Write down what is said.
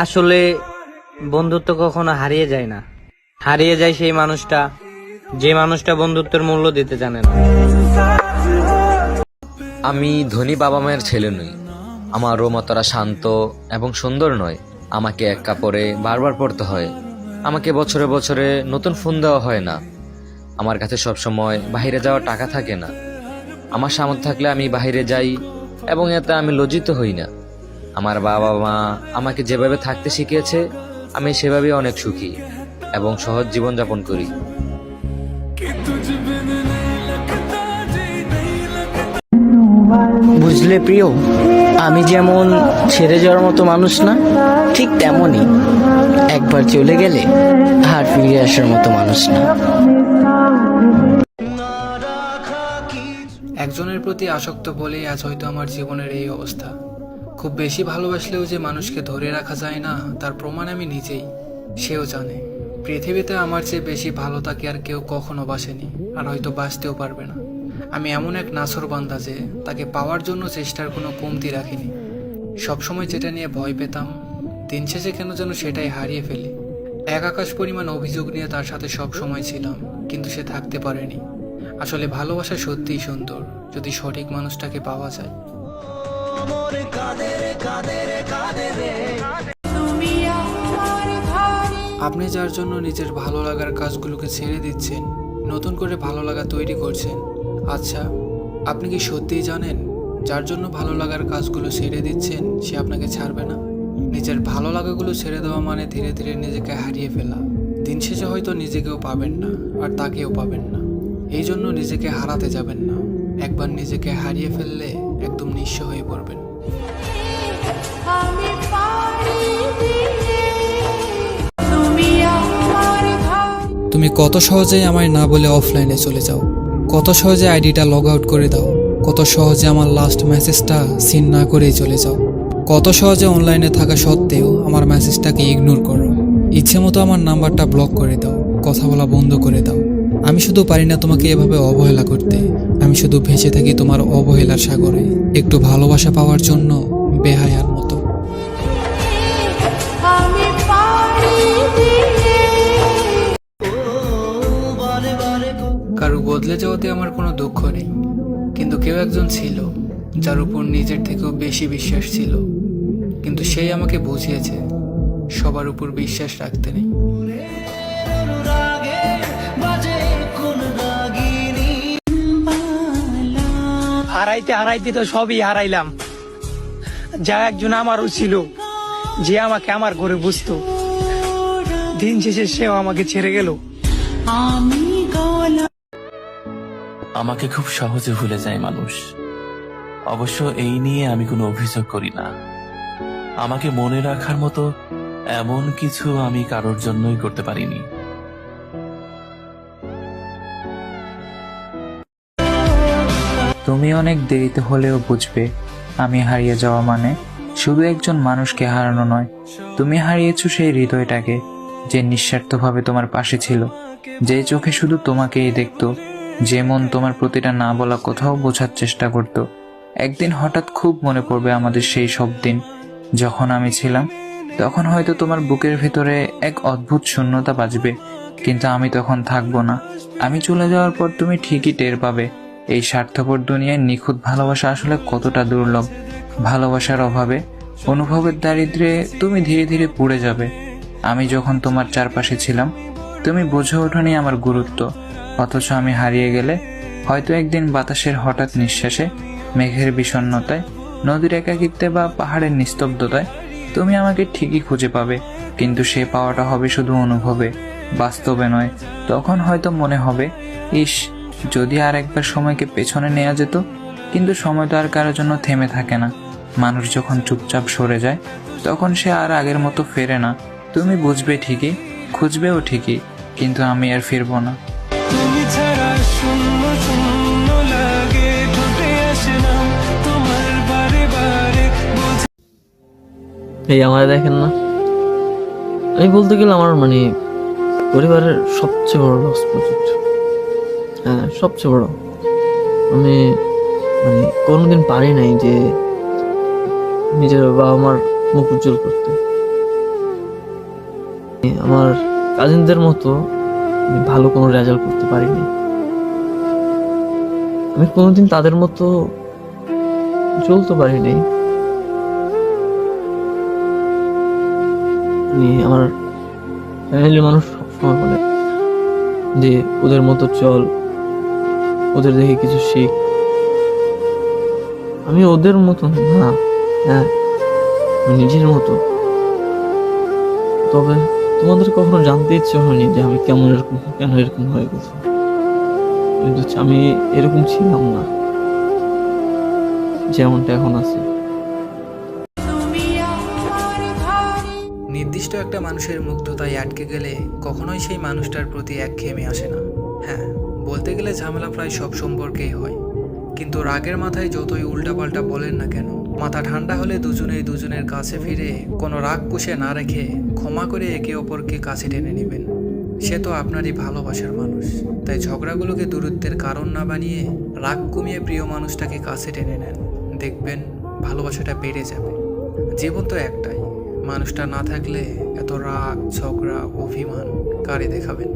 আসলে বন্ধুত্ব কখনো হারিয়ে যায় না, হারিয়ে যায় সেই মানুষটা যে মানুষটা বন্ধুত্বের মূল্য দিতে জানে না। আমি ধনী বাবা মায়ের ছেলে নই। আমার রোম অতটা শান্ত এবং সুন্দর নয়। আমাকে এক কাপড়ে বারবার পড়তে হয়। আমাকে বছরে বছরে নতুন ফোন দেওয়া হয় না। আমার কাছে সবসময় বাইরে যাওয়ার টাকা থাকে না। আমার সামর্থ্য থাকলে আমি বাইরে যাই এবং এতে আমি লজ্জিত হই না। আমার বাবা মা আমাকে যেভাবে থাকতে শিখিয়েছে আমি সেভাবেই অনেক সুখী এবং সহজ জীবনযাপন করি। বুঝলে প্রিয়, আমি যেমন ছেড়ে যাওয়ার মতো মানুষ না, ঠিক তেমনই একবার চলে গেলে আর ফিরে আসার মতো মানুষ না। একজনের প্রতি আসক্ত বলেই আজ হয়তো আমার জীবনের এই অবস্থা। খুব বেশি ভালোবাসলেও যে মানুষকে ধরে রাখা যায় না তার প্রমাণ আমি নিজেই। সেও জানে পৃথিবীতে আমার চেয়ে বেশি ভালো তাকে আর কেউ কখনো বাসেনি, আর হয়তো বাসতেও পারবে না। আমি এমন এক নাছোড়বান্দা যে তাকে পাওয়ার জন্য চেষ্টার কোনো কমতি রাখিনি। সবসময় যেটা নিয়ে ভয় পেতাম, দিন শেষে কেন যেন সেটাই হারিয়ে ফেলি। এক আকাশ পরিমাণ অভিযোগ নিয়ে তার সাথে সব সময় ছিলাম, কিন্তু সে থাকতে পারেনি। আসলে ভালোবাসা সত্যিই সুন্দর যদি সঠিক মানুষটাকে পাওয়া যায়। আপনি যার জন্য নিজের ভালো লাগার কাজগুলোকে ছেড়ে দিচ্ছেন, নতুন করে ভালো লাগা তৈরি করছেন, আচ্ছা আপনি কি সত্যিই জানেন যার জন্য ভালো লাগার কাজগুলো ছেড়ে দিচ্ছেন সে আপনাকে ছাড়বে না? নিজের ভালো লাগাগুলো ছেড়ে দেওয়া মানে ধীরে ধীরে নিজেকে হারিয়ে ফেলা। দিন শেষে হয়তো নিজেকেও পাবেন না আর তাকেও পাবেন না। এই জন্য নিজেকে হারাতে যাবেন না। একবার নিজেকে হারিয়ে ফেললে একদম নিঃস্ব হয়ে পড়বেন। তুমি কত সহজেই আমায় না বলে অফলাইনে চলে যাও, কত সহজে আইডিটা লগ আউট করে দাও, কত সহজে আমার লাস্ট মেসেজটা সিন না করেই চলে যাও, কত সহজে অনলাইনে থাকা সত্ত্বেও আমার মেসেজটাকে ইগনোর করো, ইচ্ছে মতো আমার নাম্বারটা ব্লক করে দাও, কথা বলা বন্ধ করে দাও। আমি শুধু পারি না তোমাকে এভাবে অবহেলা করতে, আমি শুধু ভেসে থাকি তোমার অবহেলার সাগরে, একটু ভালোবাসা পাওয়ার জন্য বেহায়ার মতো। কারো বদলে যাওয়াতে আমার কোনো দুঃখ নেই, কিন্তু কেউ একজন ছিল যার উপর নিজের থেকেও বেশি বিশ্বাস ছিল, কিন্তু সেই আমাকে বুঝিয়েছে সবার উপর বিশ্বাস রাখতে নেই। হারাইতে হারাইতে তো সবই হারাইলাম। যা একজন আমারও ছিল, যে আমাকে আমার ঘরে বুঝতো, দিন শেষে সেও আমাকে ছেড়ে গেল। আমাকে খুব সহজে ভুলে যায় মানুষ। অবশ্য এই নিয়ে আমি কোনো অভিযোগ করি না। আমাকে মনে রাখার মতো এমন কিছু আমি কারোর জন্যই করতে পারিনি। তুমি অনেক দেরিতে হলেও বুঝবে আমি হারিয়ে যাওয়া মানে শুধু একজন মানুষকে হারানো নয়, তুমি হারিয়েছো সেই হৃদয়টাকে যে নিঃস্বার্থভাবে তোমার পাশে ছিল, যে চোখে শুধু তোমাকেই দেখতো, যে মন তোমার প্রতিটা না বলা কোথাও বোঝার চেষ্টা করত। একদিন হঠাৎ খুব মনে পড়বে আমাদের সেই সব দিন যখন আমি ছিলাম। তখন হয়তো তোমার বুকের ভেতরে এক অদ্ভুত শূন্যতা বাজবে, কিন্তু আমি তখন থাকবো না। আমি চলে যাওয়ার পর তুমি ঠিকই টের পাবে এই স্বার্থপর দুনিয়ায় নিখুঁত ভালোবাসা আসলে কতটা দুর্লভ। ভালোবাসার অভাবে, অনুভবের দারিদ্র্যে তুমি ধীরে ধীরে পুড়ে যাবে। আমি যখন তোমার চারপাশে ছিলাম তুমি বুঝে ওঠোনি আমার গুরুত্ব, অথচ আমি হারিয়ে গেলে হয়তো একদিন বাতাসের হঠাৎ নিঃশ্বাসে, মেঘের বিষণ্ণতায়, নদীর একাকিত্বে বা পাহাড়ের নিস্তব্ধতায় তুমি আমাকে ঠিকই খুঁজে পাবে, কিন্তু সে পাওয়াটা হবে শুধু অনুভবে, বাস্তবে নয়। তখন হয়তো মনে হবে, ইস, যদি আর একবার সময়কে পেছনে নেওয়া যেত। কিন্তু সময় তো আর কারোর জন্য থেমে থাকে না। মানুষ যখন চুপচাপ সরে যায় তখন সে আর আগের মতো ফেরে না। তুমি বুঝবে ঠিকই, খুঁজবেও ঠিকই, কিন্তু আমি আর ফিরবো না। এই আমার দেখেন না, আমি বলতে গেলে আমার পরিবারের সবচেয়ে বড় লস প্রজেক্ট। হ্যাঁ, সবচেয়ে বড়। আমি কোনোদিন পারি নাই যে নিজের বাবা মার মুখ উজ্জ্বল করতে। আমার কাজিনদের মতো আমি ভালো কোনো রেজাল্ট করতে পারিনি। আমি কোনোদিন তাদের মতো চলতে পারিনি। আমার ফ্যামিলির মানুষ সবসময় বলে যে ওদের মতো চল, ওদের দেখে কিছু শিখ। আমি ওদের মতো না, হ্যাঁ আমি নিজের মতো। তবে তোমাদের কখনো জানতে ইচ্ছে হয়নি যে আমি কেন এরকম হয়ে গেছি। কিন্তু আমি এরকম ছিলাম না যেমনটা এখন আছে। নির্দিষ্ট একটা মানুষের মুগ্ধতায় আটকে গেলে কখনোই সেই মানুষটার প্রতি একঘেয়েমি আসে না। হ্যাঁ, বলতে গেলে ঝামেলা প্রায় সব সম্পর্কেই হয়, কিন্তু রাগের মাথায় যতই উল্টাপাল্টা বলেন না কেন, মাথা ঠান্ডা হলে দুজনেই দুজনের কাছে ফিরে কোনো রাগ পুষে না রেখে ক্ষমা করে একে অপরকে কাছে টেনে নেবেন। সে তো আপনারই ভালোবাসার মানুষ, তাই ঝগড়াগুলোকে দূরত্বের কারণ না বানিয়ে রাগ কমিয়ে প্রিয় মানুষটাকে কাছে টেনে নেন। দেখবেন ভালোবাসাটা বেড়ে যাবে। জীবন তো একটাই, মানুষটা না থাকলে এত রাগ, ঝগড়া, অভিমান কারে দেখাবেন?